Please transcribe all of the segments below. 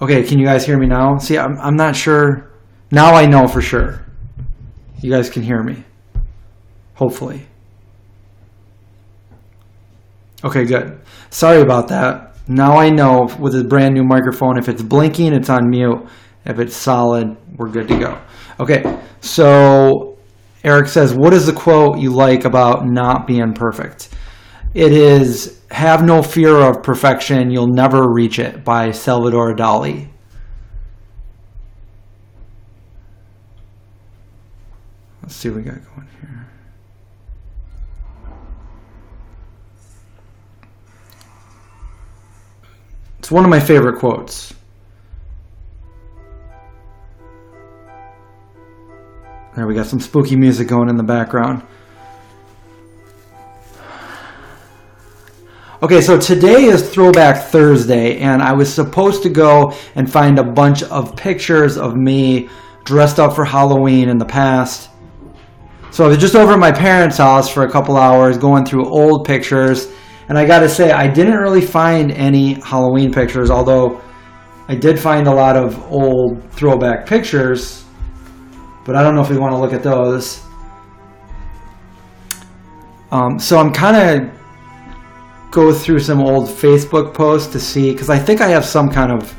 Okay, can you guys hear me now? See, I'm not sure. Now I know for sure. You guys can hear me. Hopefully. Okay, good. Sorry about that. Now I know with a brand new microphone, if it's blinking, it's on mute. If it's solid, we're good to go. Okay, so Eric says, what is the quote you like about not being perfect? It is, have no fear of perfection, you'll never reach it, by Salvador Dali. Let's see what we got going here. It's one of my favorite quotes. There, we got some spooky music going in the background. Okay, so today is Throwback Thursday, and I was supposed to go and find a bunch of pictures of me dressed up for Halloween in the past. So I was just over at my parents' house for a couple hours going through old pictures, and I gotta say, I didn't really find any Halloween pictures, although I did find a lot of old throwback pictures, but I don't know if we want to look at those. So I'm kind of go through some old Facebook posts to see, because I think I have some kind of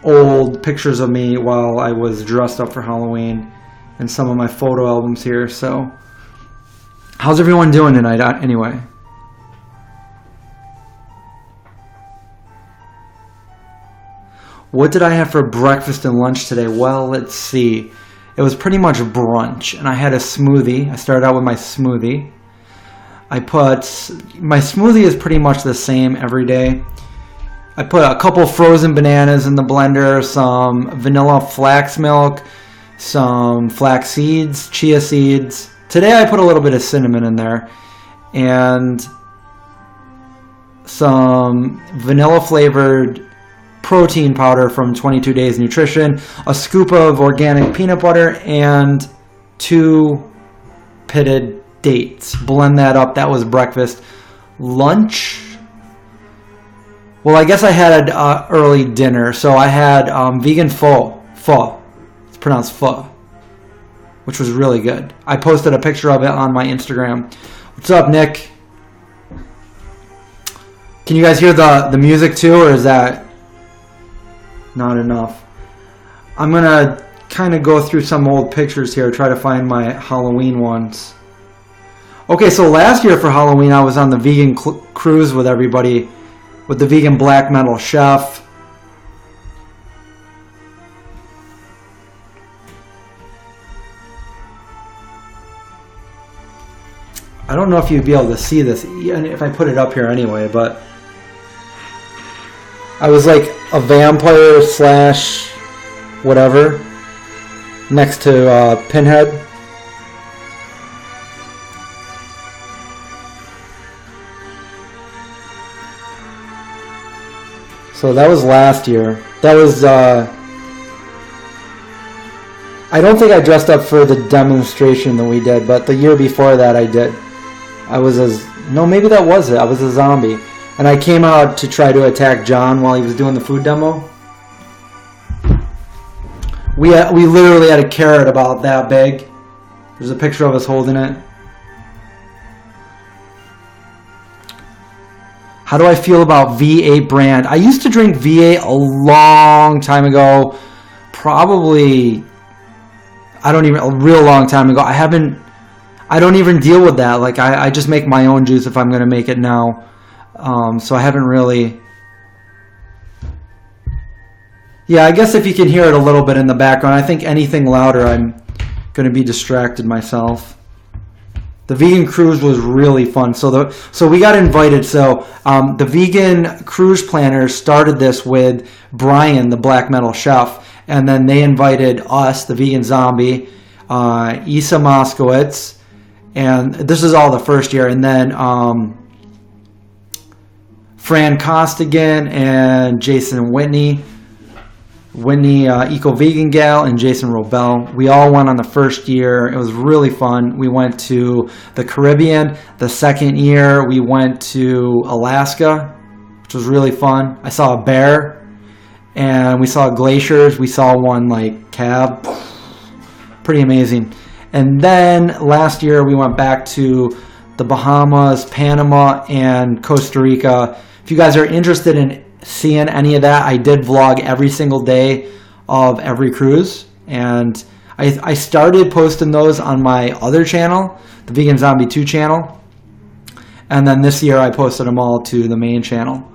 old pictures of me while I was dressed up for Halloween and some of my photo albums here. So how's everyone doing tonight anyway? What did I have for breakfast and lunch today? Well, let's see. It was pretty much brunch, and I had a smoothie. I started out with my smoothie. My smoothie is pretty much the same every day. I put a couple frozen bananas in the blender, some vanilla flax milk, some flax seeds, chia seeds. Today I put a little bit of cinnamon in there, and some vanilla flavored protein powder from 22 Days Nutrition, a scoop of organic peanut butter, and 2 pitted dates. Blend that up. That was breakfast. Lunch, well, I guess I had early dinner, so I had vegan pho. It's pronounced pho, which was really good. I posted a picture of it on my Instagram. What's up, Nick? Can you guys hear the music too, or is that not enough? I'm gonna kind of go through some old pictures here, try to find my Halloween ones. Okay, so last year for Halloween, I was on the vegan cruise with everybody, with the vegan black metal chef. I don't know if you'd be able to see this, and if I put it up here anyway, but I was like a vampire slash whatever next to Pinhead. So that was last year. That was, I don't think I dressed up for the demonstration that we did, but the year before that I did. I was no, maybe that was it. I was a zombie. And I came out to try to attack John while he was doing the food demo. We literally had a carrot about that big. There's a picture of us holding it. How do I feel about V8 brand? I used to drink V8 a long time ago. Probably, a real long time ago. I don't even deal with that. Like, I just make my own juice if I'm going to make it now. So I haven't really... Yeah, I guess if you can hear it a little bit in the background, I think anything louder, I'm going to be distracted myself. The vegan cruise was really fun. So we got invited. So the vegan cruise planners started this with Brian, the black metal chef, and then they invited us, the vegan zombie, Isa Moskowitz, and this is all the first year, and then Fran Costigan and Jason Whitney, Eco Vegan Gal, and Jason Robel. We all went on the first year. It was really fun. We went to the Caribbean. The second year, we went to Alaska, which was really fun. I saw a bear, and we saw glaciers. We saw one like cab, pretty amazing. And then last year we went back to the Bahamas, Panama, and Costa Rica. If you guys are interested in seeing any of that, I did vlog every single day of every cruise, and I started posting those on my other channel, the Vegan Zombie 2 channel, and then this year I posted them all to the main channel.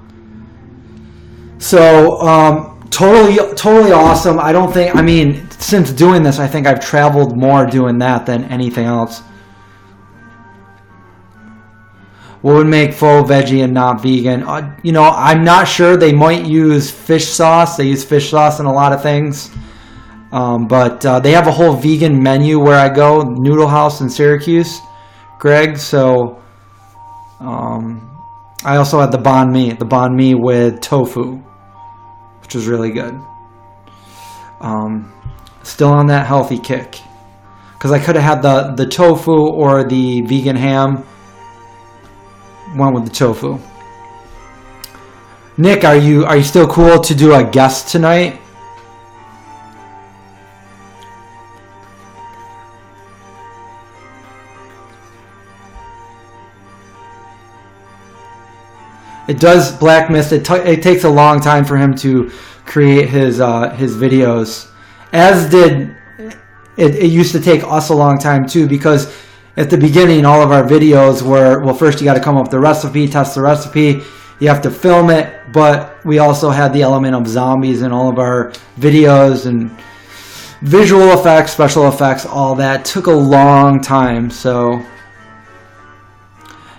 So totally awesome. I mean, since doing this, I think I've traveled more doing that than anything else. What would make faux veggie and not vegan? You know, I'm not sure. They might use fish sauce. They use fish sauce in a lot of things. But they have a whole vegan menu where I go, Noodle House in Syracuse, Greg. So I also had the banh mi with tofu, which was really good. Still on that healthy kick, because I could have had the tofu or the vegan ham. Went with the tofu. Nick, are you still cool to do a guest tonight? It does, Black Mist. It takes a long time for him to create his videos. As did it used to take us a long time too, because at the beginning, all of our videos were, well, first you got to come up with the recipe, test the recipe, you have to film it, but we also had the element of zombies in all of our videos, and visual effects, special effects, all that took a long time. So,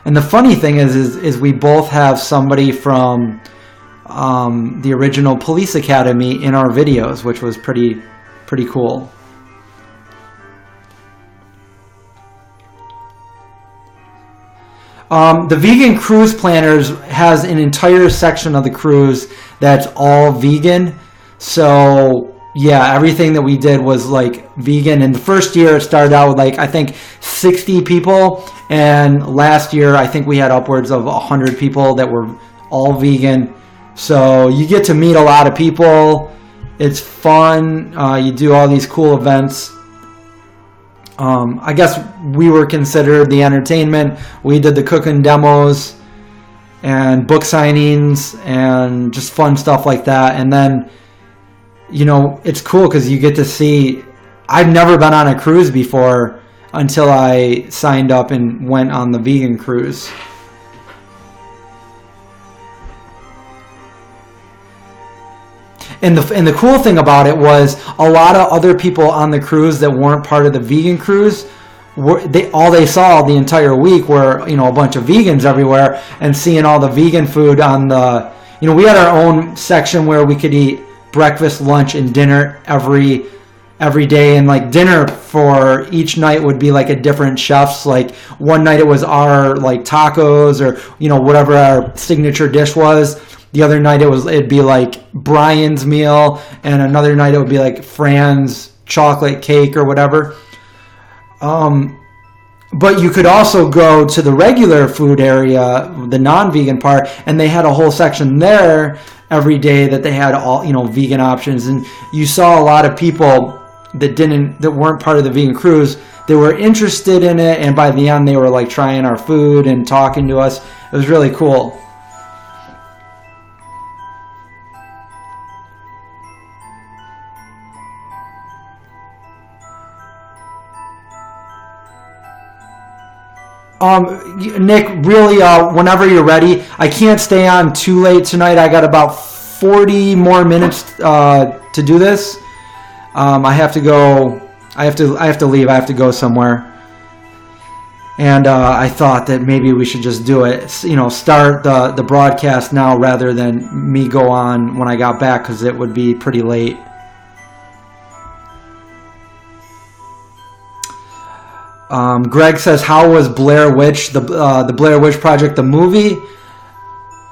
and the funny thing is we both have somebody from the original Police Academy in our videos, which was pretty cool. The Vegan Cruise Planners has an entire section of the cruise that's all vegan. So yeah, everything that we did was like vegan. And the first year it started out with like, I think 60 people. And last year I think we had upwards of 100 people that were all vegan. So you get to meet a lot of people. It's fun. You do all these cool events. I guess we were considered the entertainment. We did the cooking demos and book signings and just fun stuff like that. And then, you know, it's cool because you get to see, I've never been on a cruise before until I signed up and went on the vegan cruise. And the cool thing about it was a lot of other people on the cruise that weren't part of the vegan cruise, all they saw the entire week were, you know, a bunch of vegans everywhere, and seeing all the vegan food on the, you know, we had our own section where we could eat breakfast, lunch, and dinner every day, and like dinner for each night would be like a different chef's. Like one night it was our like tacos or, you know, whatever our signature dish was. The other night it'd be like Brian's meal, and another night it would be like Fran's chocolate cake or whatever. But you could also go to the regular food area, the non-vegan part, and they had a whole section there every day that they had all, you know, vegan options. And you saw a lot of people that weren't part of the vegan cruise. They were interested in it, and by the end they were like trying our food and talking to us. It was really cool. Nick, really, whenever you're ready. I can't stay on too late tonight. I got about 40 more minutes to do this. I have to go. I have to leave. I have to go somewhere. And I thought that maybe we should just do it. You know, start the broadcast now rather than me go on when I got back, because it would be pretty late. Greg says, "How was Blair Witch, the Blair Witch Project, the movie?"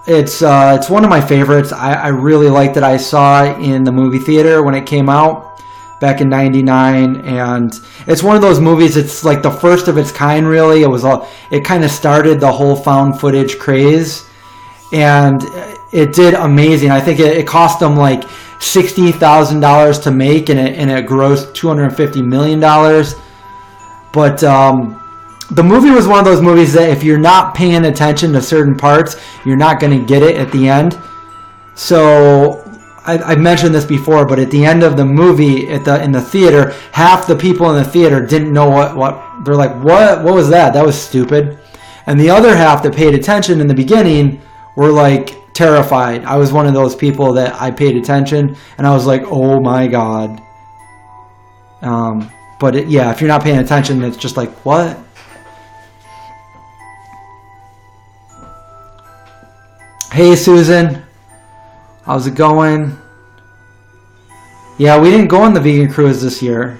It's one of my favorites. I really liked it. I saw it in the movie theater when it came out back in '99, and it's one of those movies. It's like the first of its kind, really. It kind of started the whole found footage craze, and it did amazing. I think it cost them like $60,000 to make, and it grossed $250 million. But the movie was one of those movies that if you're not paying attention to certain parts, you're not going to get it at the end. So I've mentioned this before, but at the end of the movie in the theater, half the people in the theater didn't know what they're like. What was that? That was stupid. And the other half that paid attention in the beginning were like terrified. I was one of those people that I paid attention, and I was like, oh my God. But if you're not paying attention, it's just like, what? Hey, Susan. How's it going? Yeah, we didn't go on the vegan cruise this year.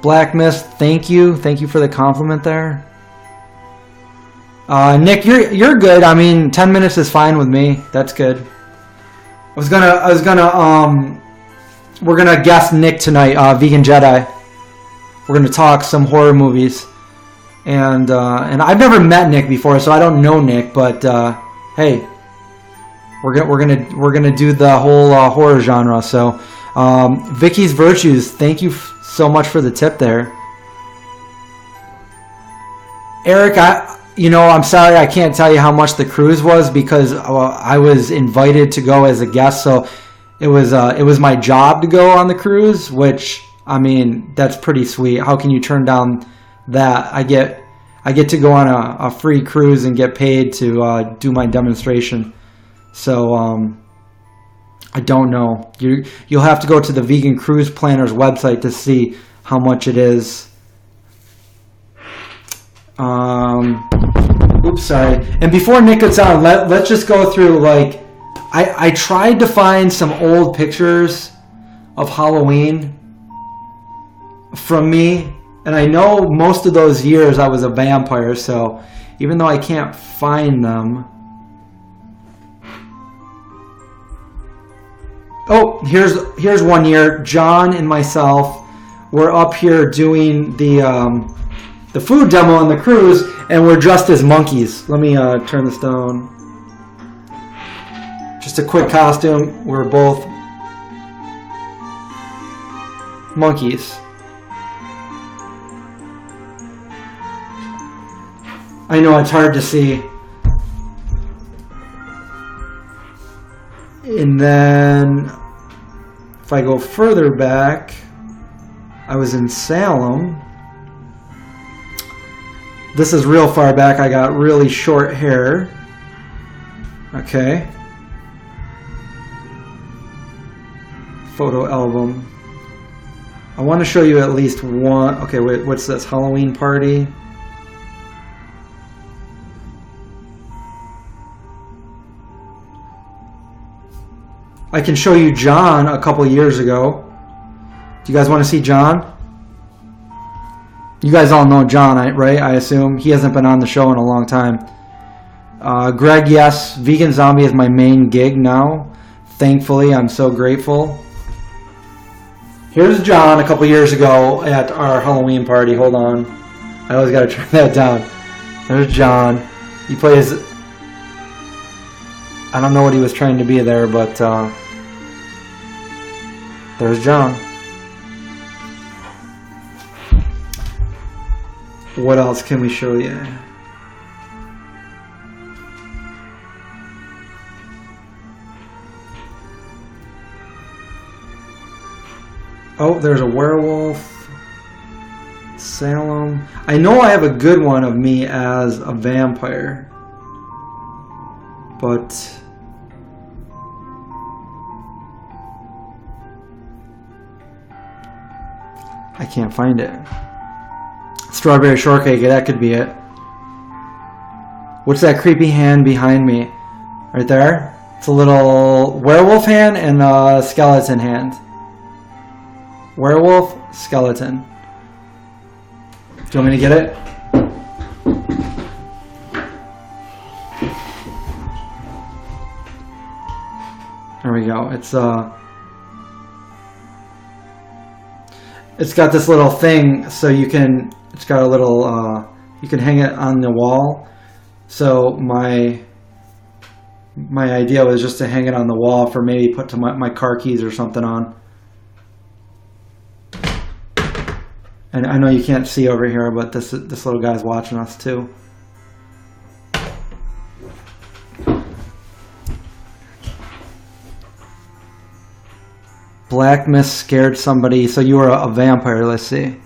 Black Mist, thank you. Thank you for the compliment there. Nick, you're good. I mean, 10 minutes is fine with me. That's good. We're gonna guest Nick tonight, Vegan Jedi. We're gonna talk some horror movies. And I've never met Nick before, so I don't know Nick. But hey, we're gonna do the whole horror genre. So, Vicky's Virtues, thank you so much for the tip there. Eric, I'm sorry I can't tell you how much the cruise was because I was invited to go as a guest. So it was my job to go on the cruise, which I mean that's pretty sweet. How can you turn down that? I get to go on a free cruise and get paid to do my demonstration. So I don't know. You'll have to go to the Vegan Cruise Planner's website to see how much it is. Oops, sorry. And before Nick gets on, let's just go through, like, I tried to find some old pictures of Halloween from me. And I know most of those years I was a vampire, so even though I can't find them. Oh, here's one year. John and myself were up here doing the food demo on the cruise, and we're dressed as monkeys. Let me turn this down. Just a quick costume. We're both monkeys. I know it's hard to see. And then if I go further back, I was in Salem. This is real far back. I got really short hair. Okay. Photo album. I want to show you at least one. Okay, wait, what's this? Halloween party. I can show you John a couple years ago. Do you guys want to see John? You guys all know John, right? I assume. He hasn't been on the show in a long time. Greg, yes. Vegan Zombie is my main gig now. Thankfully, I'm so grateful. Here's John a couple years ago at our Halloween party. Hold on. I always got to turn that down. There's John. He plays... I don't know what he was trying to be there, but... there's John. What else can we show you? Oh, there's a werewolf. Salem. I know I have a good one of me as a vampire. But... I can't find it. Strawberry shortcake, that could be it. What's that creepy hand behind me? Right there? It's a little werewolf hand and a skeleton hand. Werewolf, skeleton. Do you want me to get it? There we go. It's got this little thing, so you can. It's got a little You can hang it on the wall. So my idea was just to hang it on the wall for maybe put to my car keys or something on. And I know you can't see over here, but this little guy's watching us too. Black mist scared somebody, so you were a vampire. Let's see.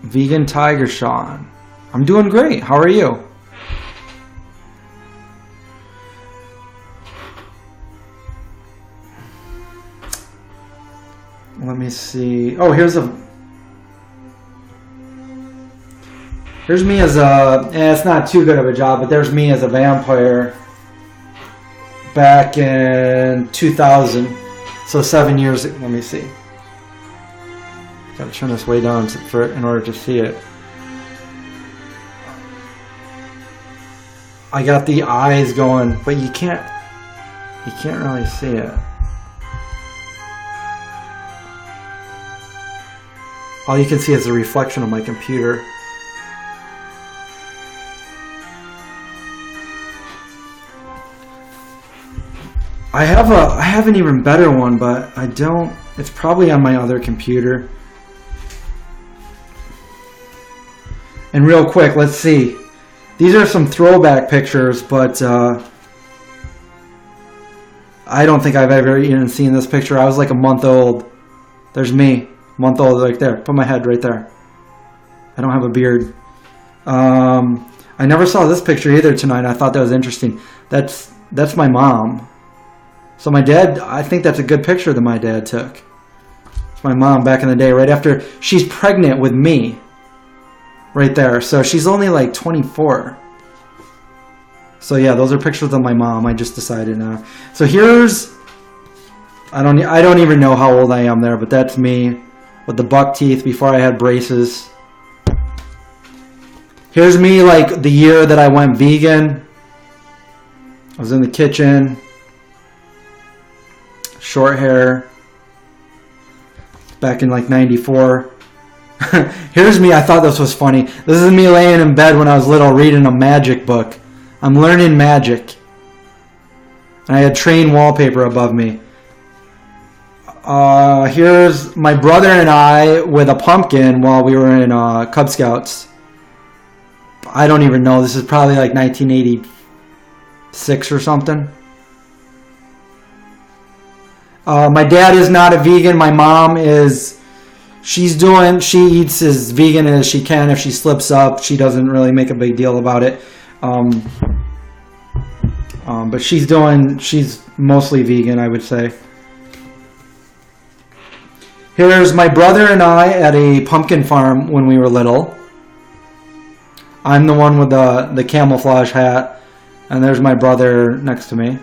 Vegan Tiger Sean. I'm doing great. How are you? Let me see. Oh, here's me as a, it's not too good of a job, but there's me as a vampire back in 2000. So 7 years, let me see. Gotta turn this way down in order to see it. I got the eyes going, but you can't really see it. All you can see is the reflection of my computer. I have an even better one, but I don't. It's probably on my other computer. And real quick, let's see. These are some throwback pictures, but I don't think I've ever even seen this picture. I was like a month old. There's me, month old, right there. Put my head right there. I don't have a beard. I never saw this picture either tonight. I thought that was interesting. That's my mom. So my dad, I think that's a good picture that my dad took. It's my mom back in the day, right after she's pregnant with me. Right there. So she's only like 24. So yeah, those are pictures of my mom. I just decided now. So here's, I don't even know how old I am there, but that's me with the buck teeth before I had braces. Here's me like the year that I went vegan. I was in the kitchen. Short hair. Back in like 94. Here's me. I thought this was funny. This is me laying in bed when I was little reading a magic book. I'm learning magic. And I had train wallpaper above me. Here's my brother and I with a pumpkin while we were in Cub Scouts. I don't even know. This is probably like 1986 or something. My dad is not a vegan. My mom is... She eats as vegan as she can. If she slips up, she doesn't really make a big deal about it. But she's mostly vegan, I would say. Here's my brother and I at a pumpkin farm when we were little. I'm the one with the camouflage hat, and there's my brother next to me.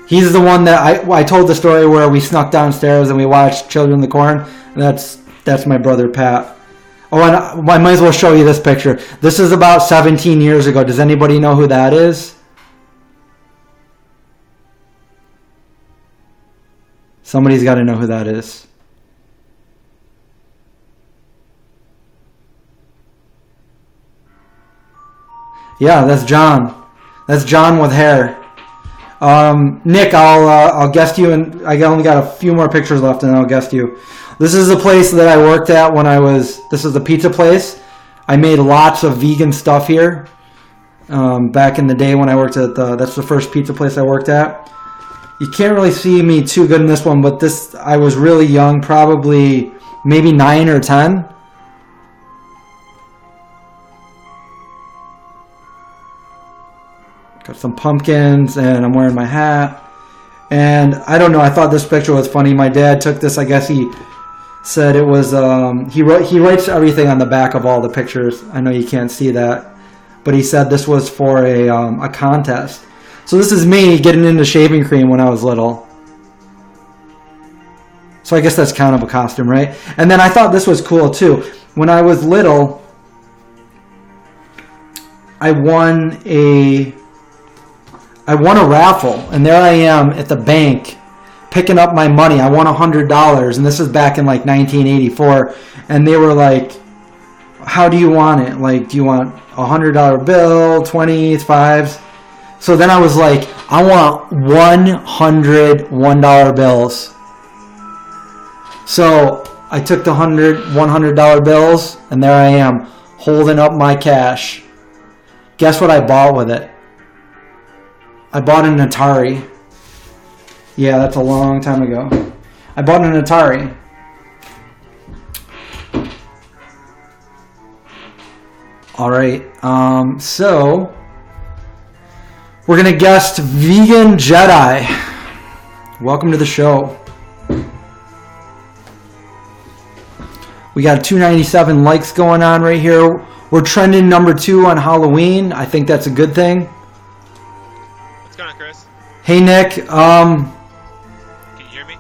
He's the one that I told the story where we snuck downstairs and we watched Children of the Corn. That's my brother Pat. Oh, and I might as well show you this picture. This is about 17 years ago. Does anybody know who that is? Somebody's got to know who that is. Yeah, that's John. That's John with hair. Nick, I'll guest you, and I only got a few more pictures left, and I'll guest you. This is the place that I worked at when this is the pizza place. I made lots of vegan stuff here. Back in the day when I worked at that's the first pizza place I worked at. You can't really see me too good in this one, but I was really young, probably maybe 9 or 10. Got some pumpkins, and I'm wearing my hat. And I don't know, I thought this picture was funny. My dad took this, I guess he said it was, he writes everything on the back of all the pictures. I know you can't see that. But he said this was for a contest. So this is me getting into shaving cream when I was little. So I guess that's kind of a costume, right? And then I thought this was cool too. When I was little, I won a raffle, and there I am at the bank picking up my money. I won $100, and this is back in like 1984. And they were like, "How do you want it? Like, do you want a $100 bill, 20s, 5s?" So then I was like, "I want 100 $1 bills." So I took the $100 bills, and there I am, holding up my cash. Guess what I bought with it? I bought an Atari. Yeah, that's a long time ago. I bought an Atari. All right, so we're gonna guest Vegan Jedi. Welcome to the show. We got 297 likes going on right here. We're trending number 2 on Halloween. I think that's a good thing. What's going on, Chris? Hey, Nick. Can you hear me?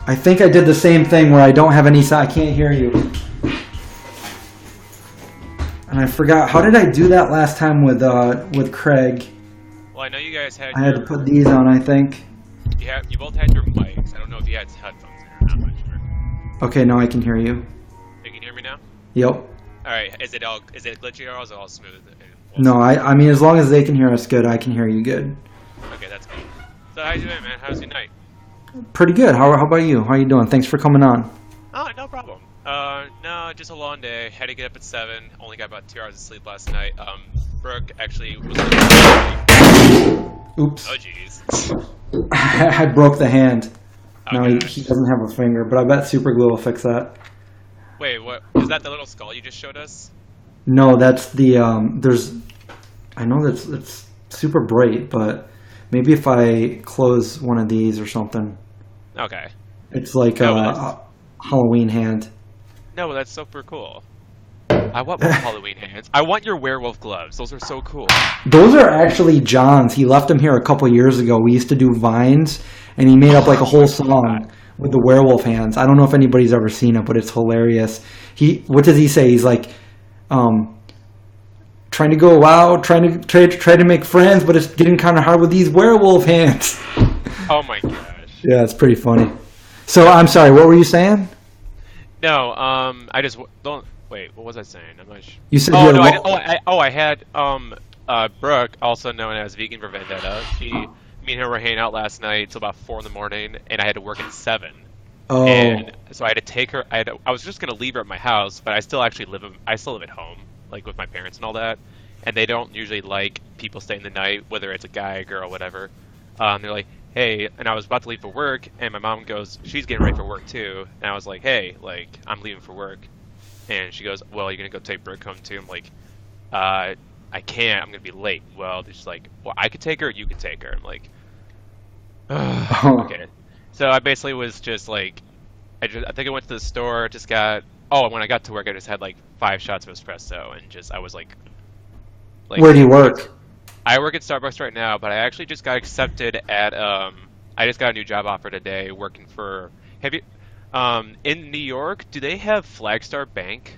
I think I did the same thing where I don't have any sound. I can't hear you. And I forgot. How did I do that last time with Craig? Well, I know you guys had. I had to put these on, I think. You both had your mics. I don't know if you had headphones in or not. I'm not sure. Okay, now I can hear you. You can hear me now? Yep. All right. Is it glitchy or is it all smooth? No, I mean, as long as they can hear us good, I can hear you good. Okay, that's good. So how you doing, man? How's your night? Pretty good. How about you? How are you doing? Thanks for coming on. Oh, no problem. No, just a long day. Had to get up at 7. Only got about 2 hours of sleep last night. Brooke actually was. Oops. Oh, jeez. I broke the hand. Oh, No, he doesn't have a finger, but I bet super glue will fix that. Wait, what? Is that the little skull you just showed us? No, that's the there's. I know it's super bright, but maybe if I close one of these or something. Okay. It's like a Halloween hand. No, that's super cool. I want more Halloween hands. I want your werewolf gloves. Those are so cool. Those are actually John's. He left them here a couple years ago. We used to do vines, and he made up like a whole song with the werewolf hands. I don't know if anybody's ever seen it, but it's hilarious. What does he say? He's like, trying to go out, trying to make friends, but it's getting kind of hard with these werewolf hands. Oh my gosh. Yeah, it's pretty funny. So I'm sorry. What were you saying? No, I just don't. Wait, what was I saying? I'm not sure. You said Oh no, I had Brooke, also known as Vegan Vendetta. Me and her were hanging out last night till about 4 in the morning, and I had to work at 7. Oh. And so I had to take her. I was just gonna leave her at my house, but I still live at home, like with my parents and all that. And they don't usually like people staying the night, whether it's a guy, a girl, whatever. They're like, hey, and I was about to leave for work, and my mom goes, she's getting ready for work too, and I was like, hey, like I'm leaving for work. And she goes, well, you're going to go take Brooke home too? I'm like, I can't. I'm going to be late. Well, she's like, well, I could take her or you could take her. I'm like, okay. So I basically was just like, I think I went to the store, when I got to work, I just had like 5 shots of espresso and I was like. Where do you work? I work at Starbucks right now, but I actually just got accepted at, I just got a new job offer today working for, in New York, do they have Flagstar Bank?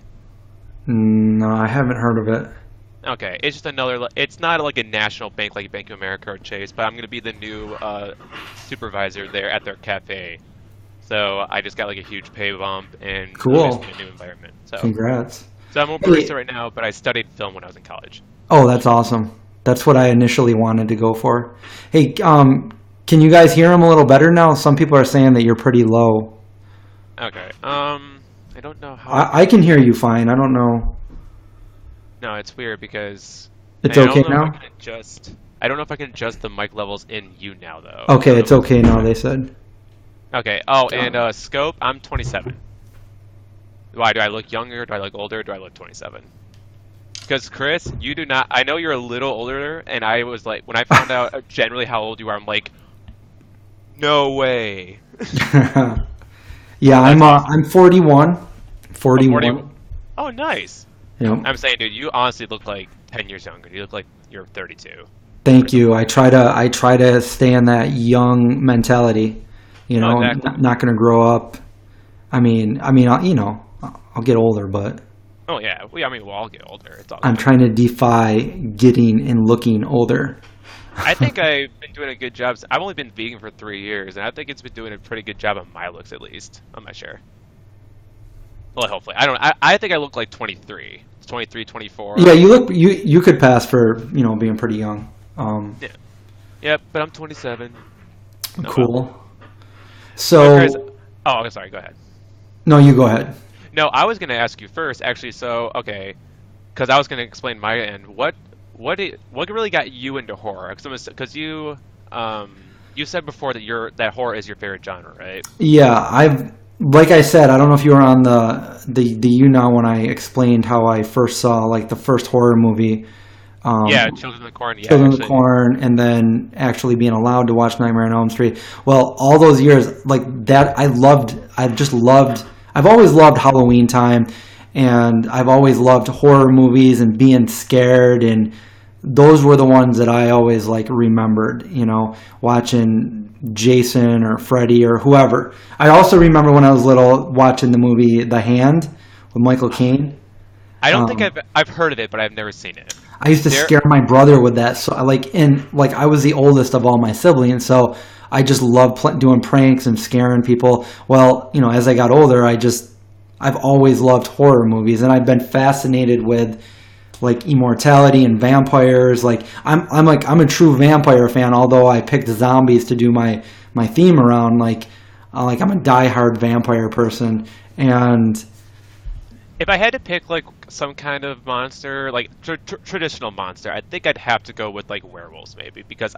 No, I haven't heard of it. Okay, it's just it's not like a national bank like Bank of America or Chase, but I'm going to be the new supervisor there at their cafe. So I just got like a huge pay bump and cool. A new environment. So congrats. So I'm a barista right now, but I studied film when I was in college. Oh, that's awesome. That's what I initially wanted to go for. Hey, can you guys hear him a little better now? Some people are saying that you're pretty low. Okay. I don't know how. I can hear you fine. I don't know. No, it's weird because. It's okay now? I don't know if I can adjust the mic levels in you now, though. Okay, it's okay now, they said. Okay. Oh, and scope, I'm 27. Why? Do I look younger? Do I look older? Do I look 27? Because, Chris, you do not. I know you're a little older, and I was like, when I found out generally how old you are, I'm like, no way. Yeah, I'm 41. 41. Oh, nice. Yep. I'm saying, dude, you honestly look like 10 years younger. You look like you're 32. Thank you. I try to stay in that young mentality. You know, exactly. Not going to grow up. I mean, I'll get older, but. Oh yeah, we'll all get older. It's all I'm trying to defy getting and looking older. I think I've been doing a good job. I've only been vegan for 3 years, and I think it's been doing a pretty good job on my looks, at least. I'm not sure. Well, hopefully. I don't. I think I look like 23. It's 23, 24. Yeah, you could pass for being pretty young. Yeah. Yep, but I'm 27. Cool. Well. So. Oh, sorry. Go ahead. No, you go ahead. No, I was gonna ask you first, actually. So, okay, because I was gonna explain my end. What really got you into horror? Because you said before that horror is your favorite genre, right? Yeah, like I said, I don't know if you were on the you now when I explained how I first saw like the first horror movie. Yeah, Children of the Corn. Yeah, Children of the Corn, and then actually being allowed to watch Nightmare on Elm Street. Well, all those years like that, I've always loved Halloween time, and I've always loved horror movies and being scared, and those were the ones that I always like remembered, watching Jason or Freddy or whoever. I also remember when I was little watching the movie The Hand with Michael Caine. I don't think I've heard of it, but I've never seen it. I used to scare my brother with that. So I was the oldest of all my siblings, so I just loved doing pranks and scaring people. Well, as I got older, I've always loved horror movies, and I've been fascinated with like immortality and vampires. Like I'm a true vampire fan, although I picked zombies to do my theme around. Like I'm a diehard vampire person, and if I had to pick like some kind of monster, like traditional monster, I think I'd have to go with like werewolves maybe, because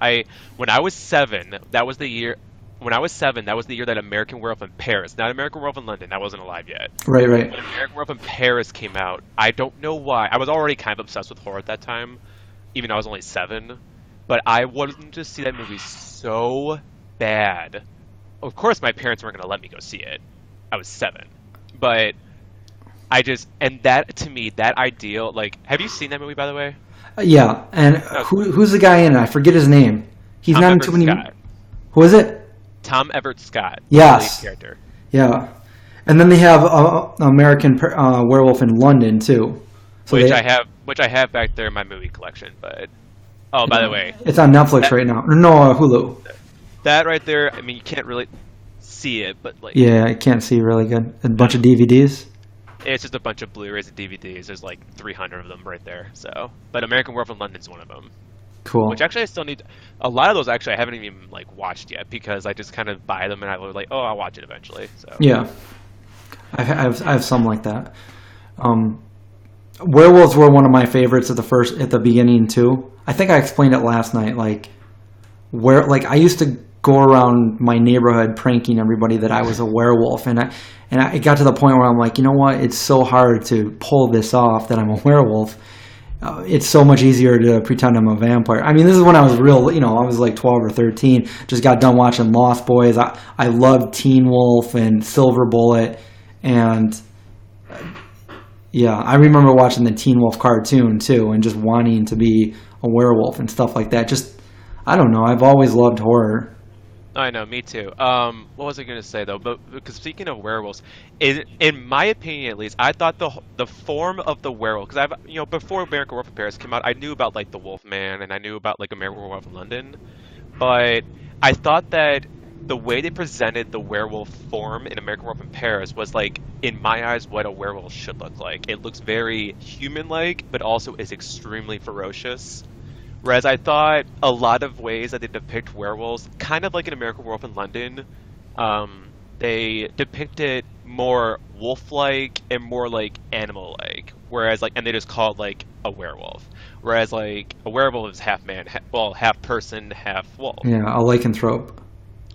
when I was 7, that was the year. When I was 7, that was the year that American Werewolf in Paris, not American Werewolf in London, I wasn't alive yet. Right. When American Werewolf in Paris came out, I don't know why. I was already kind of obsessed with horror at that time, even though I was only 7. But I wanted to see that movie so bad. Of course, my parents weren't going to let me go see it. I was 7. But and that, to me, that ideal, like, have you seen that movie, by the way? Yeah, and who's the guy in it? I forget his name. He's not in too many. Who is it? Tom Everett Scott. Yes. The lead character. Yeah, and then they have American Werewolf in London too. So which I have back there in my movie collection. But by the way, it's on Netflix right now. No, Hulu. That right there. I mean, you can't really see it, but like. Yeah, I can't see really good. A bunch of DVDs. It's just a bunch of Blu-rays and DVDs. There's like 300 of them right there. So, but American Werewolf in London is one of them. Cool. Which actually I still need. A lot of those actually I haven't even like watched yet, because I just kind of buy them and I was like, I'll watch it eventually. So. Yeah, I have some like that. Werewolves were one of my favorites at the beginning too. I think I explained it last night. I used to go around my neighborhood pranking everybody that I was a werewolf, and it got to the point where I'm like, you know what? It's so hard to pull this off that I'm a werewolf. It's so much easier to pretend I'm a vampire. I mean, this is when I was real, I was like 12 or 13. Just got done watching Lost Boys. I loved Teen Wolf and Silver Bullet, and yeah, I remember watching the Teen Wolf cartoon too, and just wanting to be a werewolf and stuff like that. Just, I don't know. I've always loved horror. I know, me too. What was I going to say though? But because speaking of werewolves, in my opinion at least, I thought the form of the werewolf, because before American Werewolf in Paris came out, I knew about like the Wolfman and I knew about like American Werewolf in London, but I thought that the way they presented the werewolf form in American Werewolf in Paris was like, in my eyes, what a werewolf should look like. It looks very human-like, but also is extremely ferocious. Whereas I thought a lot of ways that they depict werewolves, kind of like in American Werewolf in London, they depict it more wolf-like and more like animal-like. Whereas and they just call it like a werewolf. Whereas like a werewolf is half man, half person, half wolf. Yeah, a lycanthrope.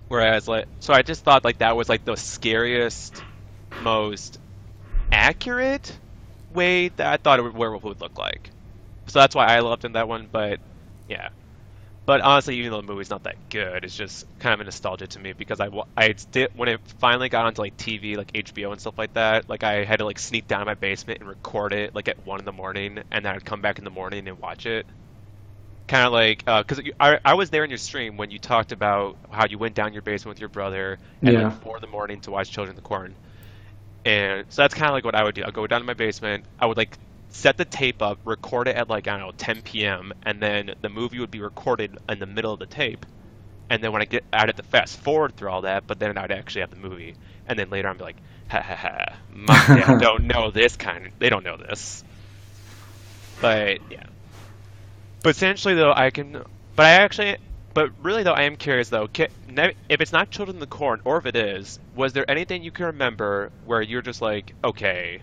Whereas so I just thought like that was like the scariest, most accurate way that I thought a werewolf would look like. So that's why I loved in that one, but yeah. But honestly, even though the movie's not that good, it's just kind of a nostalgia to me, because I did, when it finally got onto like TV, like HBO and stuff like that, like I had to like sneak down in my basement and record it like at 1 a.m, and then I'd come back in the morning and watch it. Kind of like, because I was there in your stream when you talked about how you went down your basement with your brother at like 4 a.m. to watch Children of the Corn. And so that's kind of like what I would do. I'd go down to my basement. I would like set the tape up, record it at like, I don't know, 10 p.m., and then the movie would be recorded in the middle of the tape. And then when I'd have to fast forward through all that, but then I'd actually have the movie. And then later I'd be like, ha ha ha, mom and dad don't know this they don't know this. But, yeah. But essentially, though, but really, though, I am curious, though, if it's not Children of the Corn, or if it is, was there anything you can remember where you're just like, okay,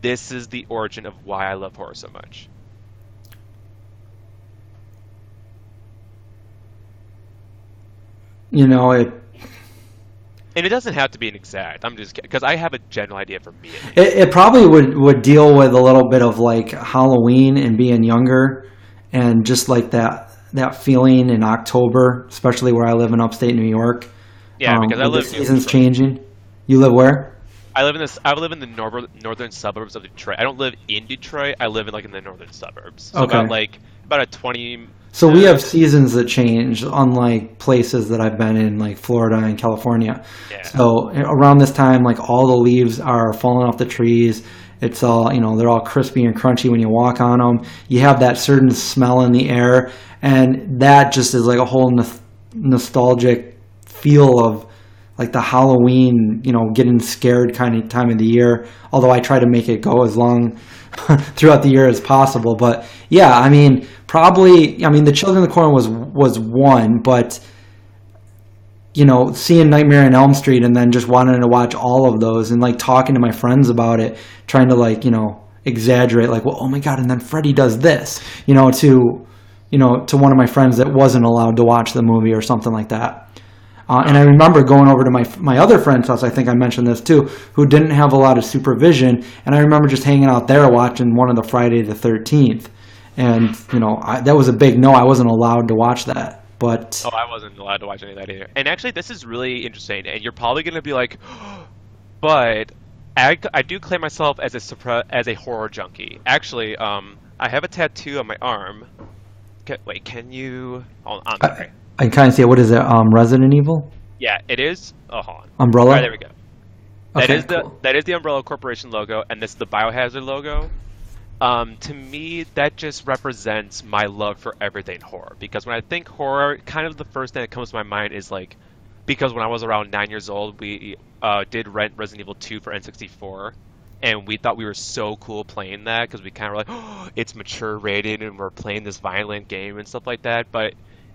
this is the origin of why I love horror so much? You know, And it doesn't have to be an exact. I'm just because I have a general idea for me. it probably would deal with a little bit of like Halloween and being younger, and just like that feeling in October, especially where I live in upstate New York. Yeah, because I live. The seasons changing. You live where? I live in the northern suburbs of Detroit. I don't live in Detroit. I live in the northern suburbs. So Okay. about a 20. So we have seasons that change, unlike places that I've been in, like Florida and California. Yeah. So around this time, like all the leaves are falling off the trees. It's all, they're all crispy and crunchy when you walk on them. You have that certain smell in the air, and that just is like a whole nostalgic feel of like the Halloween, getting scared kind of time of the year. Although I try to make it go as long throughout the year as possible. But yeah, I mean, the Children of the Corn was one, but seeing Nightmare on Elm Street and then just wanting to watch all of those and like talking to my friends about it, trying to exaggerate, like, well, oh my God, and then Freddy does this, to one of my friends that wasn't allowed to watch the movie or something like that. And I remember going over to my other friend's house, I think I mentioned this too, who didn't have a lot of supervision. And I remember just hanging out there watching one of the Friday the 13th. And, that was a big no. I wasn't allowed to watch that. But Oh, I wasn't allowed to watch any of that either. And actually, this is really interesting. And you're probably going to be like, but I do claim myself as a horror junkie. Actually, I have a tattoo on my arm. Can you... Oh, I'm sorry. I can kind of see it. What is it? Resident Evil? Yeah, it is. Oh, hold on. Umbrella? All right, there we go. Okay, That is the Umbrella Corporation logo, and this is the Biohazard logo. To me, that just represents my love for everything horror. Because when I think horror, kind of the first thing that comes to my mind is because when I was around 9 years old, we did rent Resident Evil 2 for N64. And we thought we were so cool playing that because we kind of were like, oh, it's mature rated and we're playing this violent game and stuff like that. But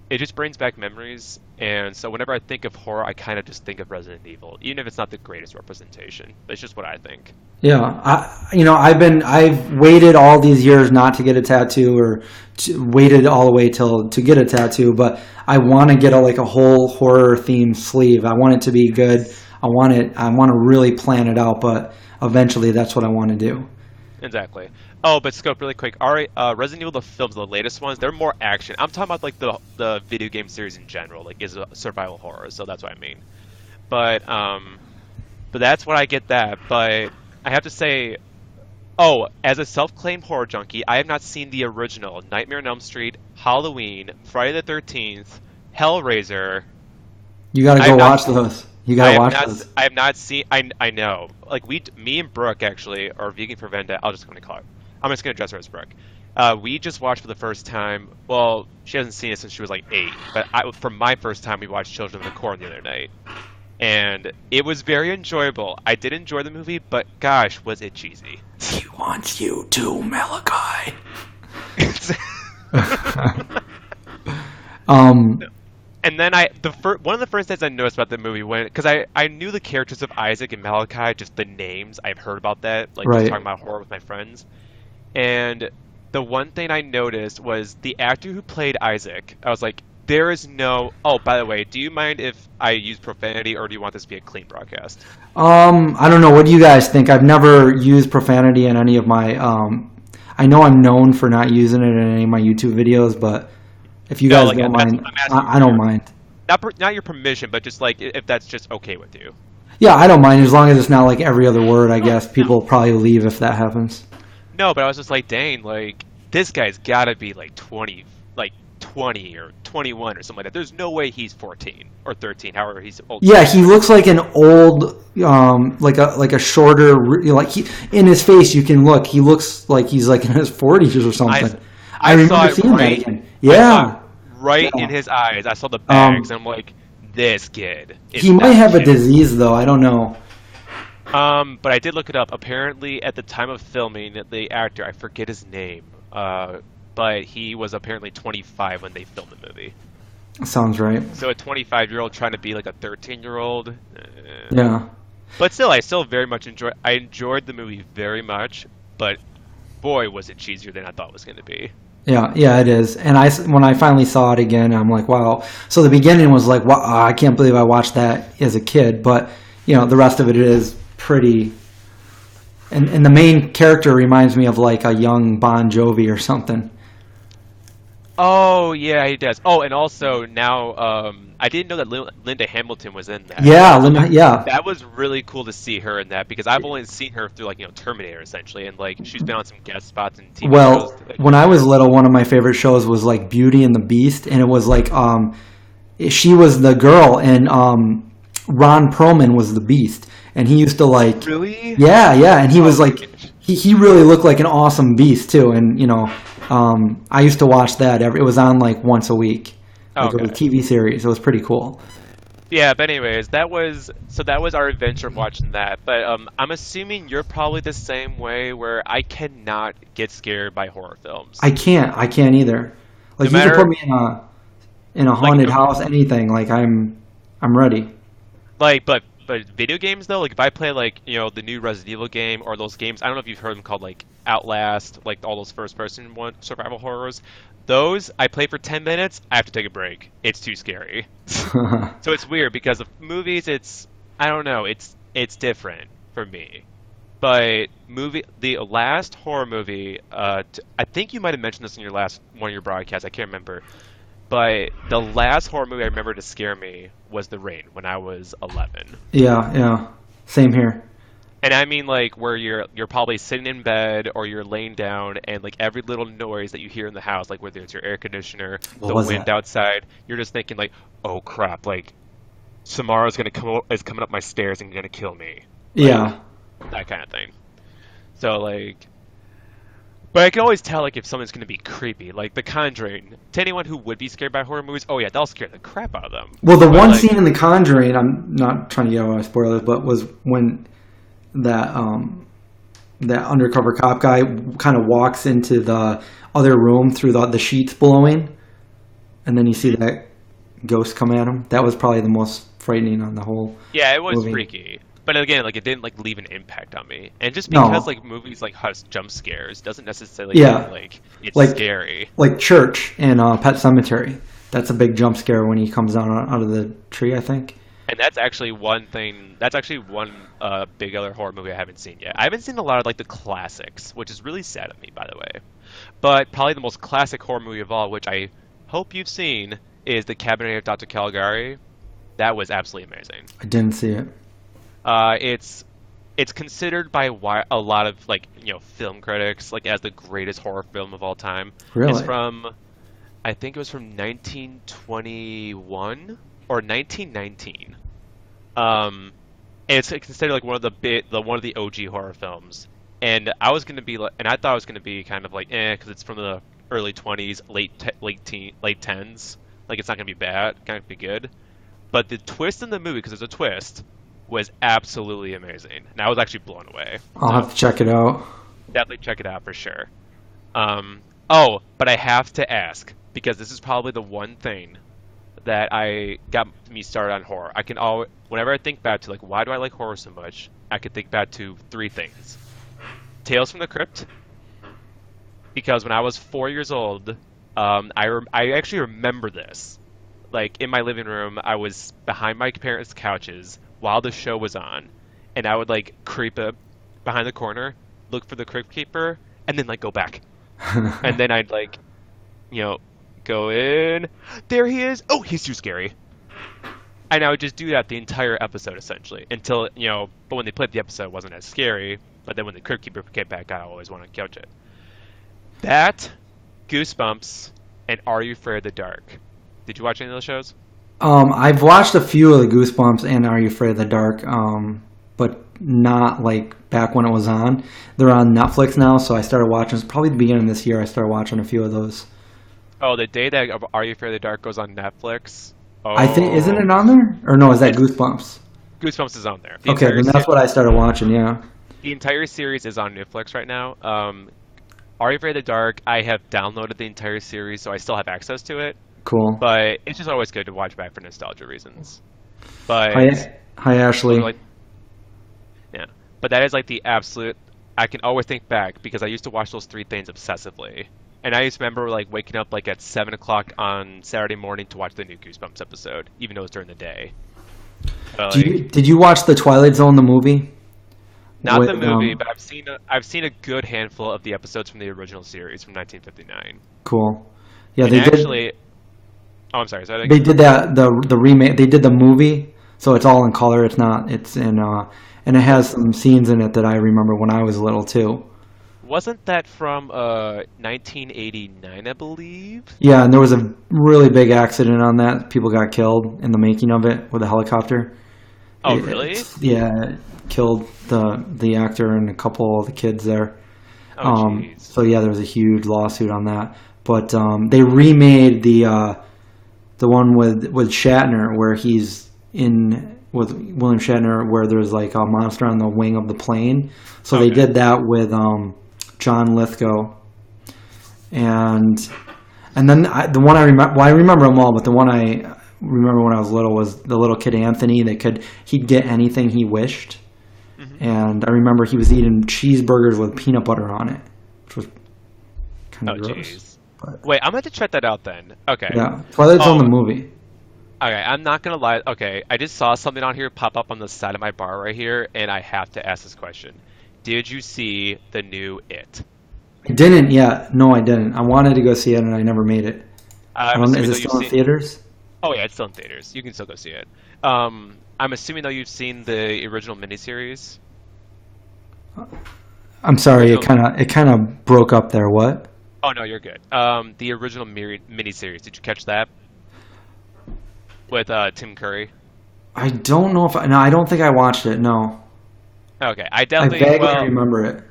it just brings back memories, and so whenever I think of horror, I kind of just think of Resident Evil, even if it's not the greatest representation. It's just what I think. Yeah, I've waited all these years not to get a tattoo, or waited all the way to get a tattoo, but I want to get a whole horror themed sleeve. I want it to be good. I want to really plan it out, but eventually that's what I want to do. Exactly. Oh, but Scope, really quick. All right, Resident Evil, the films, the latest ones, they're more action. I'm talking about the video game series in general, is a survival horror. So that's what I mean. But that's what I get that. But I have to say, as a self-claimed horror junkie, I have not seen the original Nightmare on Elm Street, Halloween, Friday the 13th, Hellraiser. You got to go watch those. You gotta watch those. I have not seen. I know. Me and Brooke actually, or Vegan for Vendetta. I'm just gonna address her as Brooke. We just watched for the first time. Well, she hasn't seen it since she was 8. But for my first time, we watched Children of the Corn the other night, and it was very enjoyable. I did enjoy the movie, but gosh, was it cheesy. He wants you too, Malachi. And then one of the first things I noticed about the movie, because I knew the characters of Isaac and Malachi, just the names. I've heard about that, just talking about horror with my friends. And the one thing I noticed was the actor who played Isaac. I was like, there is no... Oh, by the way, do you mind if I use profanity, or do you want this to be a clean broadcast? I don't know. What do you guys think? I've never used profanity in any of my... I know I'm known for not using it in any of my YouTube videos, but... If you guys don't mind, I don't mind. Not your permission, but just if that's just okay with you. Yeah, I don't mind as long as it's not every other word. I guess people will probably leave if that happens. No, but I was just dang, this guy's got to be 20 20 or 21 or something like that. There's no way he's 14 or 13, however he's old. Yeah, he looks like an old, like a shorter, like he in his face. You can look. He looks like he's like in his 40s or something. I remember seeing that again. Yeah, right in his eyes. I saw the bags, and I'm like, this kid. He might have a disease though. I don't know. But I did look it up. Apparently, at the time of filming, the actor, I forget his name, but he was apparently 25 when they filmed the movie. Sounds right. So a 25-year-old trying to be like a 13-year-old. Yeah. But still, I still very much enjoyed the movie very much, but boy, was it cheesier than I thought it was going to be. Yeah, it is. And when I finally saw it again, I'm like, wow. So the beginning was like, wow, I can't believe I watched that as a kid. But, the rest of it is pretty. And the main character reminds me of like a young Bon Jovi or something. Oh, yeah, he does. Oh, and also now, I didn't know that Linda Hamilton was in that. Yeah, yeah. That was really cool to see her in that, because I've only seen her through, like, Terminator, essentially, and, like, she's been on some guest spots in TV shows. Well, when I was little, one of my favorite shows was, like, Beauty and the Beast, and it was, like, she was the girl, and Ron Perlman was the Beast, and he used to, like... Really? Yeah, and he was, like... He really looked like an awesome beast, too, and, I used to watch that. It was on, like, once a week. Like, it was a TV series. It was pretty cool. Yeah, but anyways, that was our adventure of watching that. But I'm assuming you're probably the same way, where I cannot get scared by horror films. I can't either. Like, you can put me in a haunted house, anything. Like, I'm ready. Like, but video games though, like if I play like the new Resident Evil game, or those games, I don't know if you've heard them, called like Outlast, like all those first-person survival horrors. Those I play for 10 minutes, I have to take a break. It's too scary. So it's weird, because of movies, I don't know, it's different for me. But the last horror movie, I think you might have mentioned this in your last one of your broadcasts, I can't remember. But the last horror movie I remember to scare me was The Rain, when I was 11. Yeah. Same here. And I mean, like, where you're probably sitting in bed, or you're laying down, and like every little noise that you hear in the house, like whether it's your air conditioner, the wind outside, you're just thinking like, oh crap, like Samara's is coming up my stairs and gonna kill me. Like, yeah. That kind of thing. So like, but I can always tell like if someone's gonna be creepy. Like The Conjuring, to anyone who would be scared by horror movies, oh yeah, that'll scare the crap out of them. Well, the one scene in The Conjuring, I'm not trying to get out of spoilers, but was when that undercover cop guy kind of walks into the other room through the sheets blowing, and then you see that ghost come at him. That was probably the most frightening on the whole. Yeah, it was movie. freaky. But again, like, it didn't like leave an impact on me. And just because like movies like has jump scares doesn't necessarily mean like it's scary. Like Church and Pet Sematary. That's a big jump scare when he comes down out of the tree, I think. And that's actually one thing. That's actually one big other horror movie I haven't seen yet. I haven't seen a lot of like the classics, which is really sad of me, by the way. But probably the most classic horror movie of all, which I hope you've seen, is The Cabinet of Dr. Caligari. That was absolutely amazing. I didn't see it. It's considered by a lot of like film critics like as the greatest horror film of all time. Really? It's from, I think it was from 1921 or 1919. It's considered like one of the OG horror films. And I thought it was gonna be kind of like because it's from the early 20s, late 10s. Like it's not gonna be bad, gonna be good. But the twist in the movie, because there's a twist, was absolutely amazing, and I was actually blown away. I'll have to check it out. Definitely check it out for sure. Oh, but I have to ask, because this is probably the one thing that I got me started on horror. Whenever I think back to like why do I like horror so much, I could think back to three things: Tales from the Crypt, because when I was 4 years old, I actually remember this. Like in my living room, I was behind my parents' couches while the show was on, and I would like creep up behind the corner, look for the Crypt Keeper, and then like go back, and then I'd like, go in. There he is. Oh, he's too scary. And I would just do that the entire episode essentially until But when they played the episode, it wasn't as scary. But then when the Crypt Keeper came back, I always want to couch it. That, Goosebumps, and Are You Afraid of the Dark. Did you watch any of those shows? I've watched a few of the Goosebumps and Are You Afraid of the Dark, but not like back when it was on. They're on Netflix now, so I started watching. It's probably the beginning of this year. I started watching a few of those. Oh, the day that Are You Afraid of the Dark goes on Netflix. Oh, I think isn't it on there? Or no, is that Goosebumps? Goosebumps is on there. Okay, then that's what I started watching. Yeah. The entire series is on Netflix right now. Are You Afraid of the Dark? I have downloaded the entire series, so I still have access to it. Cool. But it's just always good to watch back for nostalgia reasons. But hi Ashley. Yeah, but that is like the absolute. I can always think back because I used to watch those three things obsessively, and I used to remember like waking up like at 7 o'clock on Saturday morning to watch the new Goosebumps episode, even though it was during the day. But, did you watch the Twilight Zone, the movie? Not the movie, but I've seen a good handful of the episodes from the original series from 1959. Cool. Yeah, and they actually. did. Oh, I'm sorry. They did that the remake. They did the movie, so it's all in color. It's not. It's in and it has some scenes in it that I remember when I was little too. Wasn't that from 1989, I believe? Yeah, and there was a really big accident on that. People got killed in the making of it with a helicopter. Oh, really? It killed the actor and a couple of the kids there. Oh, jeez. So yeah, there was a huge lawsuit on that. But they remade the one with Shatner where he's in with William Shatner where there's like a monster on the wing of the plane. So they did that with John Lithgow. And then the one I remember, well, I remember them all, but the one I remember when I was little was the little kid Anthony he'd get anything he wished. Mm-hmm. And I remember he was eating cheeseburgers with peanut butter on it, which was kind of gross. Geez. Wait, I'm going to check that out then. Okay. Yeah, Twilight Zone the movie. Okay, I'm not going to lie. Okay, I just saw something on here pop up on the side of my bar right here, and I have to ask this question. Did you see the new It? I didn't yet. No, I didn't. I wanted to go see it, and I never made it. Is it still in theaters? Oh, yeah, it's still in theaters. You can still go see it. I'm assuming, though, you've seen the original miniseries? I'm sorry, it kind of broke up there. What? Oh, no, you're good. The original miniseries, did you catch that? With Tim Curry? I don't know if I don't think I watched it, no. Okay, I definitely vaguely remember it.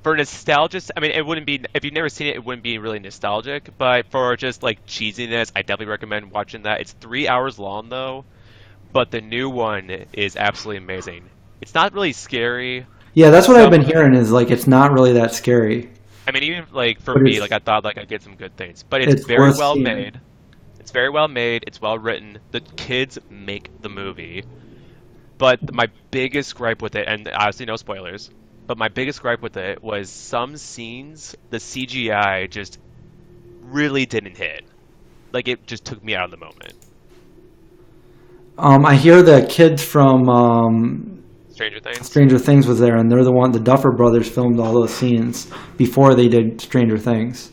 For nostalgia, I mean, it wouldn't be, if you've never seen it, it wouldn't be really nostalgic, but for just like cheesiness, I definitely recommend watching that. It's 3 hours long though, but the new one is absolutely amazing. It's not really scary. Yeah, that's what I've been hearing is like it's not really that scary. I mean, even like for me, like I thought like I'd get some good things, but it's very well made. It's very well made. It's well written. The kids make the movie. But my biggest gripe with it, and obviously no spoilers, but my biggest gripe with it was some scenes, the CGI just really didn't hit. Like it just took me out of the moment. I hear the kids from Stranger Things was there, and they're the Duffer Brothers filmed all those scenes before they did Stranger Things.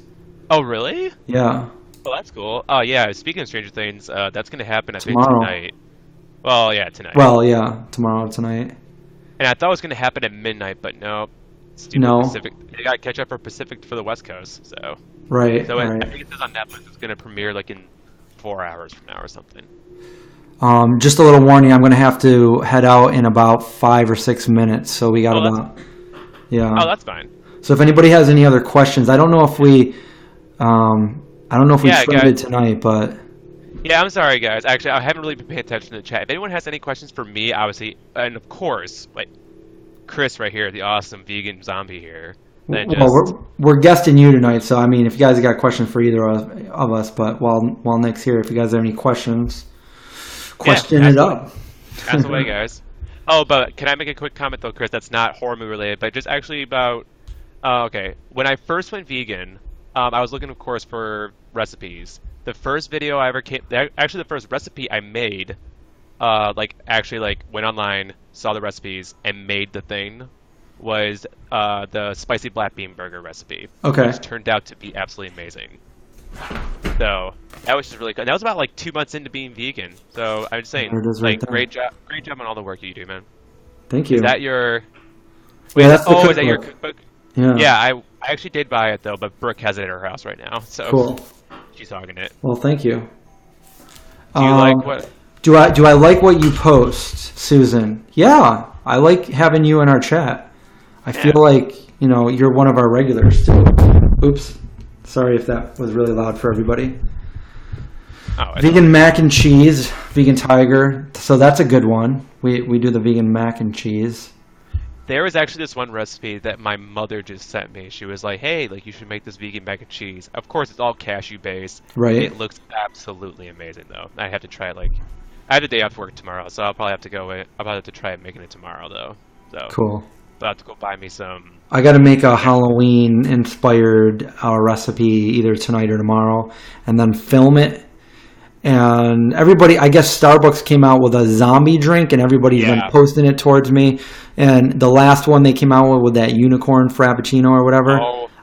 Oh, really? Yeah. Oh, that's cool. Oh, yeah. Speaking of Stranger Things, that's going to happen, I think, tomorrow. Tonight. Well, yeah, tonight. Well, yeah, tomorrow, tonight. And I thought it was going to happen at midnight, but no. No. Pacific. They got to catch up for Pacific for the West Coast, so. Right. So right. I think it says on Netflix it's going to premiere like in 4 hours from now or something. Just a little warning. I'm going to have to head out in about 5 or 6 minutes, so we got about. Yeah. Oh, that's fine. So if anybody has any other questions, I don't know if we trimmed it tonight, but. Yeah, I'm sorry, guys. Actually, I haven't really been paying attention to the chat. If anyone has any questions for me, obviously, and of course, like Chris right here, the awesome vegan zombie here. Then well, we're guesting you tonight, so I mean, if you guys got questions for either of us, but while Nick's here, if you guys have any questions, question it up. Ask away, guys. Oh, but can I make a quick comment though, Chris? That's not horror movie related, but just actually about. Okay, when I first went vegan, I was looking, of course, for recipes. The first video I ever the first recipe I made, went online, saw the recipes, and made the thing, was the spicy black bean burger recipe. Okay. Which turned out to be absolutely amazing. So that was just really good. That was about like 2 months into being vegan. So I'm just saying, great job on all the work you do, man. Thank you. Is that your? Wait, that's the cookbook. Is that your cookbook? Yeah. Yeah, I actually did buy it though, but Brooke has it at her house right now. So cool. She's hogging it. Well, thank you. Do you like what? Do I like what you post, Susan? Yeah, I like having you in our chat. I feel like, you're one of our regulars too. Oops. Sorry if that was really loud for everybody. Vegan mac and cheese, vegan tiger. So that's a good one. We do the vegan mac and cheese. There was actually this one recipe that my mother just sent me. She was like, "Hey, like you should make this vegan mac and cheese." Of course, it's all cashew based. Right. It looks absolutely amazing though. I have to try it. I have a day off work tomorrow, so I'll probably have to go. I'll probably have to try making it tomorrow though. So cool. I'll have to go buy me some. I got to make a Halloween-inspired recipe either tonight or tomorrow, and then film it. And everybody, I guess Starbucks came out with a zombie drink, and everybody's been posting it towards me. And the last one they came out with that unicorn frappuccino or whatever,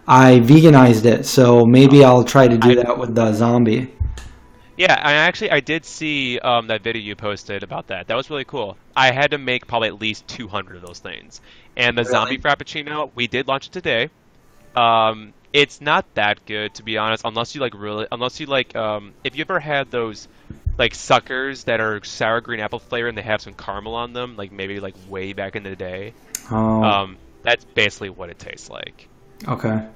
I veganized it. So maybe I'll try to do that with the zombie. Yeah, I did see that video you posted about that. That was really cool. I had to make probably at least 200 of those things. And the zombie frappuccino, we did launch it today. It's not that good, to be honest, unless you if you ever had those suckers that are sour green apple flavor and they have some caramel on them, maybe way back in the day. That's basically what it tastes like. Okay.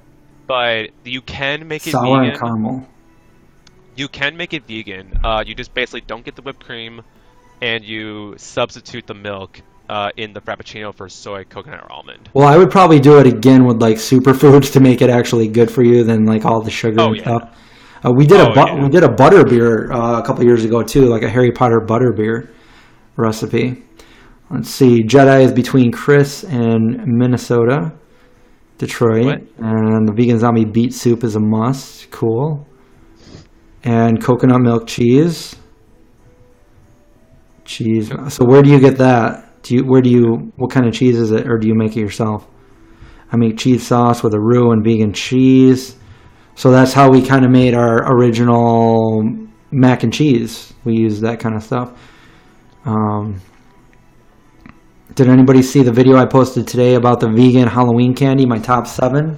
But you can make it sour vegan. And caramel. You can make it vegan. You just basically don't get the whipped cream, and you substitute the milk in the frappuccino for soy, coconut, or almond. Well, I would probably do it again with superfoods to make it actually good for you than all the sugar and stuff. We did a butter beer a couple years ago too, like a Harry Potter butter beer recipe. Let's see, Jedi is between Chris and Minnesota, Detroit, and the vegan zombie beet soup is a must. Cool. And coconut milk cheese. So where do you get that? What kind of cheese is it, or do you make it yourself? I make cheese sauce with a roux and vegan cheese. So that's how we kind of made our original mac and cheese. We use that kind of stuff. Did anybody see the video I posted today about the vegan Halloween candy, my top 7?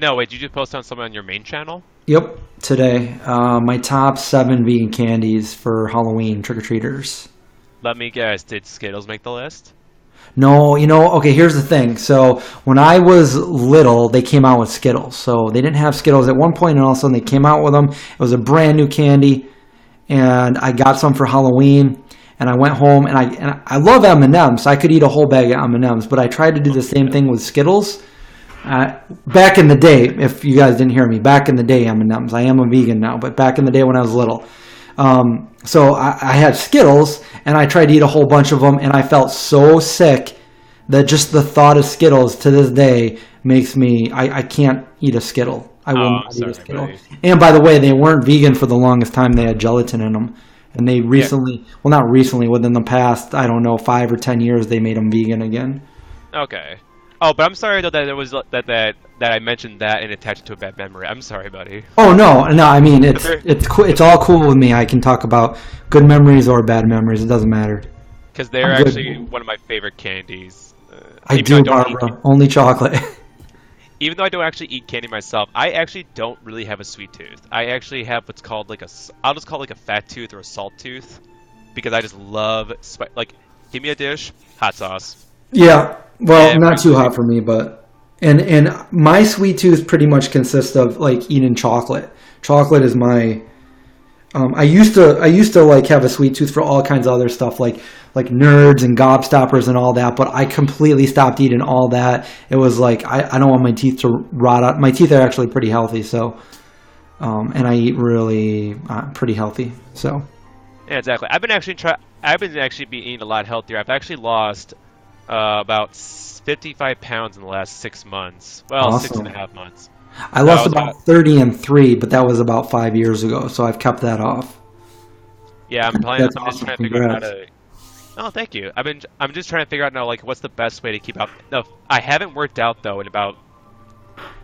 No, wait, did you just post on something on your main channel? Yep, today. My top 7 vegan candies for Halloween trick-or-treaters. Let me guess, did Skittles make the list? No, okay, here's the thing. So when I was little, they came out with Skittles. So they didn't have Skittles at one point, and all of a sudden they came out with them. It was a brand new candy, and I got some for Halloween. And I went home, and I love M&Ms, so I could eat a whole bag of M&Ms. But I tried to do the same thing with Skittles. Back in the day, if you guys didn't hear me, back in the day, M&Ms. I am a vegan now, but back in the day when I was little. So I had Skittles, and I tried to eat a whole bunch of them, and I felt so sick that just the thought of Skittles to this day makes me, I can't eat a Skittle. I will not eat a Skittle. Buddy. And by the way, they weren't vegan for the longest time. They had gelatin in them. And they recently, well, not recently, within the past, I don't know, 5 or 10 years, they made them vegan again. Okay. Oh, but I'm sorry though that it was that I mentioned that and attached it to a bad memory. I'm sorry, buddy. Oh no, I mean it's all cool with me. I can talk about good memories or bad memories. It doesn't matter. Because they're actually one of my favorite candies. I do, Barbara. Only chocolate. Even though I don't actually eat candy myself, I actually don't really have a sweet tooth. I actually have what's called I'll just call it a fat tooth or a salt tooth, because I just love give me a dish, hot sauce. Yeah, well, not too hot for me, but and my sweet tooth pretty much consists of eating chocolate. Chocolate is my. I used to have a sweet tooth for all kinds of other stuff like Nerds and Gobstoppers and all that, but I completely stopped eating all that. It was I don't want my teeth to rot out. My teeth are actually pretty healthy, so and I eat really pretty healthy. So yeah, exactly. I've been actually eating a lot healthier. I've actually lost about 55 pounds in the last 6 months. Well, awesome. 6.5 months. I lost about 30 and 3, but that was about 5 years ago, so I've kept that off. Yeah, I'm just trying to figure out how to. Oh, thank you. I'm just trying to figure out now what's the best way to keep out. No, I haven't worked out though in about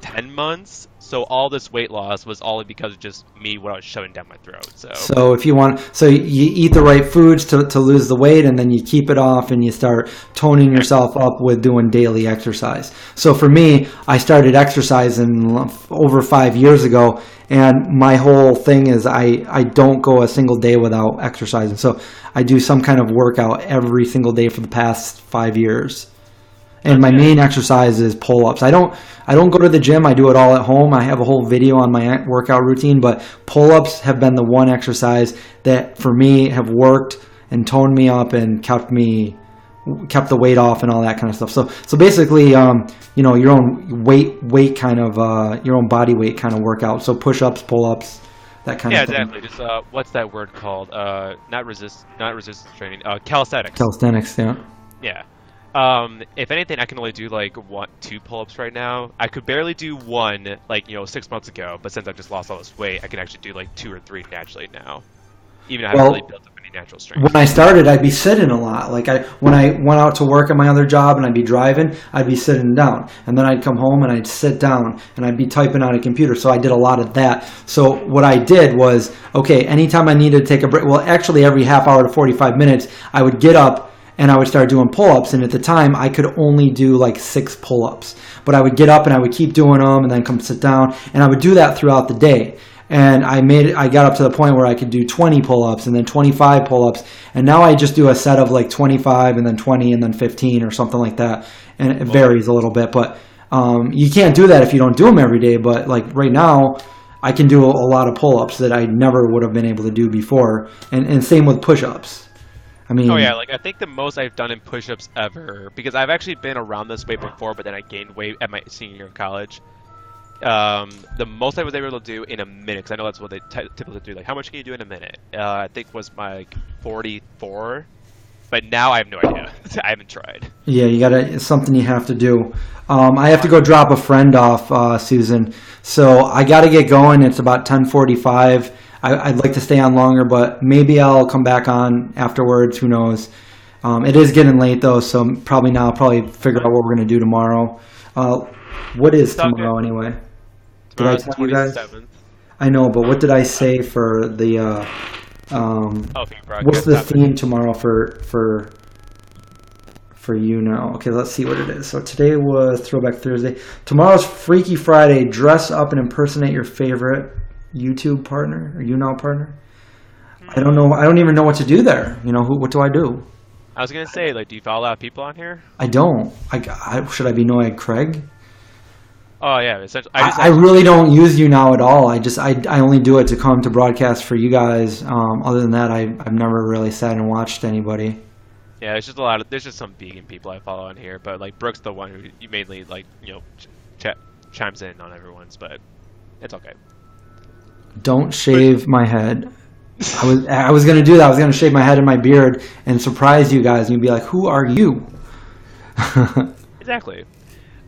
10 months. So all this weight loss was all because of just me, what I was shoving down my throat. So if you want, so you eat the right foods to lose the weight, and then you keep it off, and you start toning yourself up with doing daily exercise. So for me, I started exercising over 5 years ago, and my whole thing is I don't go a single day without exercising. So I do some kind of workout every single day for the past 5 years. And my main exercise is pull-ups. I don't go to the gym. I do it all at home. I have a whole video on my workout routine, but pull-ups have been the one exercise that for me have worked and toned me up and kept the weight off and all that kind of stuff. So basically, your own weight kind of your own body weight kind of workout. So push-ups, pull-ups, that kind of thing. Yeah, exactly. Just what's that word called? Not resistance training. Calisthenics. Calisthenics, yeah. Yeah. If anything, I can only do like 2 pull-ups right now. I could barely do one, 6 months ago, but since I've just lost all this weight, I can actually do like 2 or 3 naturally now. Even if I haven't really built up any natural strength. When I started, I'd be sitting a lot. When I went out to work at my other job and I'd be driving, I'd be sitting down. And then I'd come home and I'd sit down and I'd be typing on a computer. So I did a lot of that. So what I did was, okay, anytime I needed to take a break, well, actually every half hour to 45 minutes, I would get up and I would start doing pull-ups. And at the time, I could only do like 6 pull-ups. But I would get up and I would keep doing them and then come sit down. And I would do that throughout the day. And I got up to the point where I could do 20 pull-ups and then 25 pull-ups. And now I just do a set of like 25 and then 20 and then 15 or something like that. And it varies a little bit. But you can't do that if you don't do them every day. But like right now, I can do a lot of pull-ups that I never would have been able to do before. And same with push-ups. I mean, I think the most I've done in push-ups ever, because I've actually been around this weight before, but then I gained weight at my senior year in college. The most I was able to do in a minute, because I know that's what they typically do. Like, how much can you do in a minute? I think was my 44, but now I have no idea. I haven't tried. Yeah, it's something you have to do. I have to go drop a friend off, Susan. So I got to get going. It's about 10:45. I'd like to stay on longer, but maybe I'll come back on afterwards. Who knows? It is getting late, though, so probably figure out what we're going to do tomorrow. What is tomorrow, anyway? Did I tell you guys? I know, but what did I say for the... what's the theme tomorrow for you now? Okay, let's see what it is. So today was Throwback Thursday. Tomorrow's Freaky Friday. Dress up and impersonate your favorite YouTube partner or YouNow partner. I don't know. I don't even know what to do there. What do I do? I was gonna say, do you follow a lot of people on here? I don't. Should I be Noah Craig? Oh yeah, essentially. I really don't use YouNow at all. I only do it to come to broadcast for you guys. Other than that, I've never really sat and watched anybody. Yeah, it's just there's just some vegan people I follow on here, but Brooke's the one who you mainly chimes in on everyone's, but it's okay. Don't shave my head. I was gonna do that. I was gonna shave my head and my beard and surprise you guys, and you'd be like, "Who are you?" Exactly.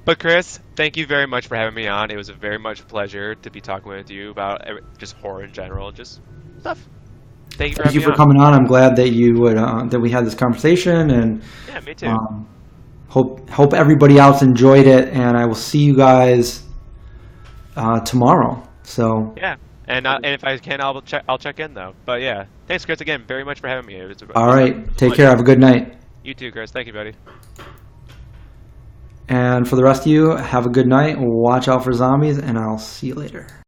But Chris, thank you very much for having me on. It was a very much pleasure to be talking with you about just horror in general, just stuff. Thank you for coming on. I'm glad that you would that we had this conversation, and yeah, me too. Hope everybody else enjoyed it, and I will see you guys tomorrow. So yeah. And if I can, I'll check in though. But yeah, thanks, Chris, again, very much for having me. All right, take care. Have a good night. You too, Chris. Thank you, buddy. And for the rest of you, have a good night. Watch out for zombies, and I'll see you later.